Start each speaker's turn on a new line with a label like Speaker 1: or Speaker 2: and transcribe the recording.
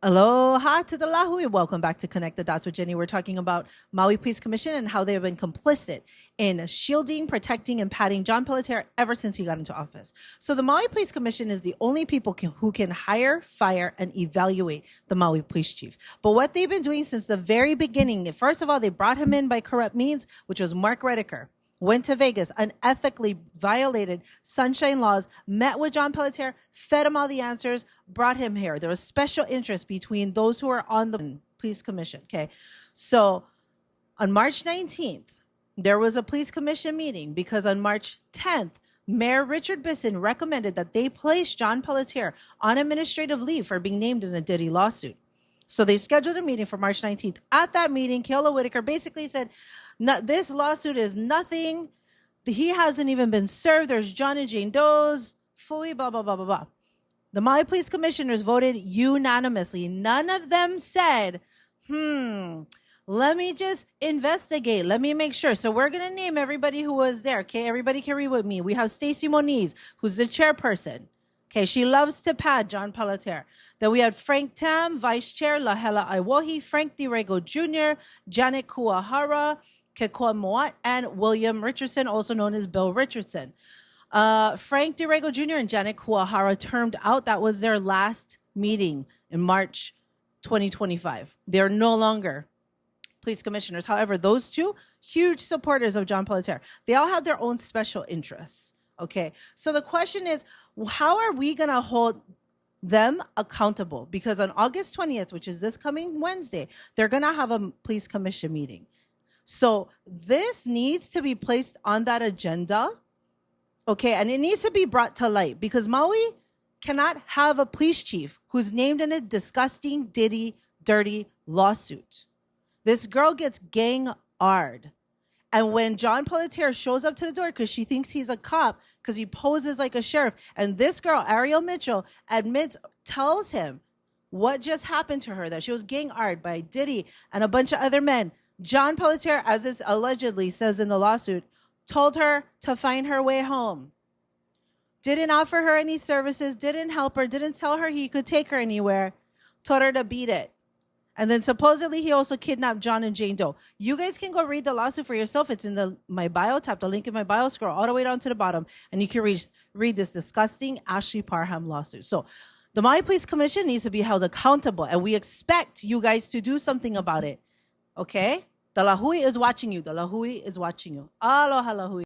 Speaker 1: Aloha to the Lahui. Welcome back to Connect the Dots with Jenny. We're talking about Maui Police Commission and how they have been complicit in shielding, protecting, and patting John Pelletier ever since he got into office. So the Maui Police Commission is the only people who can hire, fire, and evaluate the Maui Police Chief. But what they've been doing since the very beginning, first of all, they brought him in by corrupt means, which was Mark Redeker. Went to Vegas, unethically violated sunshine laws, met with John Pelletier, fed him all the answers, brought him here. There was special interest between those who are on the police commission. Okay. So on March 19th, there was a police commission meeting because on March 10th, Mayor Richard Bisson recommended that they place John Pelletier on administrative leave for being named in a Diddy lawsuit. So they scheduled a meeting for March 19th. At that meeting, Keola Whitaker basically said, this lawsuit is nothing. He hasn't even been served. There's John and Jane Doe's, Fui, blah, blah, blah, blah, blah. The Maui Police Commissioners voted unanimously. None of them said, let me just investigate. Let me make sure. So we're going to name everybody who was there. Okay, everybody can read with me. We have Stacey Moniz, who's the chairperson. Okay, she loves to pad John Pelletier. Then we had Frank Tam, Vice Chair, Lahela Iwohi, Frank DiRego Jr., Janet Kuahara, Kekoa Moat, and William Richardson, also known as Bill Richardson. Frank DiRego Jr. and Janet Kuahara termed out. That was their last meeting in March 2025. They're no longer police commissioners. However, those two, huge supporters of John Pelletier. They all have their own special interests. Okay, so the question is, how are we going to hold them accountable? Because on August 20th, which is this coming Wednesday, they're going to have a police commission meeting. So this needs to be placed on that agenda, okay? And it needs to be brought to light because Maui cannot have a police chief who's named in a disgusting, dirty lawsuit. This girl gets gang-ard. And when John Pelletier shows up to the door because she thinks he's a cop because he poses like a sheriff, and this girl, Ariel Mitchell, tells him what just happened to her, that she was gang-ard by Diddy and a bunch of other men. John Pelletier, as this allegedly says in the lawsuit, told her to find her way home. Didn't offer her any services, didn't help her, didn't tell her he could take her anywhere, told her to beat it. And then supposedly he also kidnapped John and Jane Doe. You guys can go read the lawsuit for yourself. It's in my bio. Tap the link in my bio, scroll all the way down to the bottom, and you can read this disgusting Ashley Parham lawsuit. So the Maui Police Commission needs to be held accountable, and we expect you guys to do something about it. Okay? The Lahui is watching you. The Lahui is watching you. Aloha, Lahui.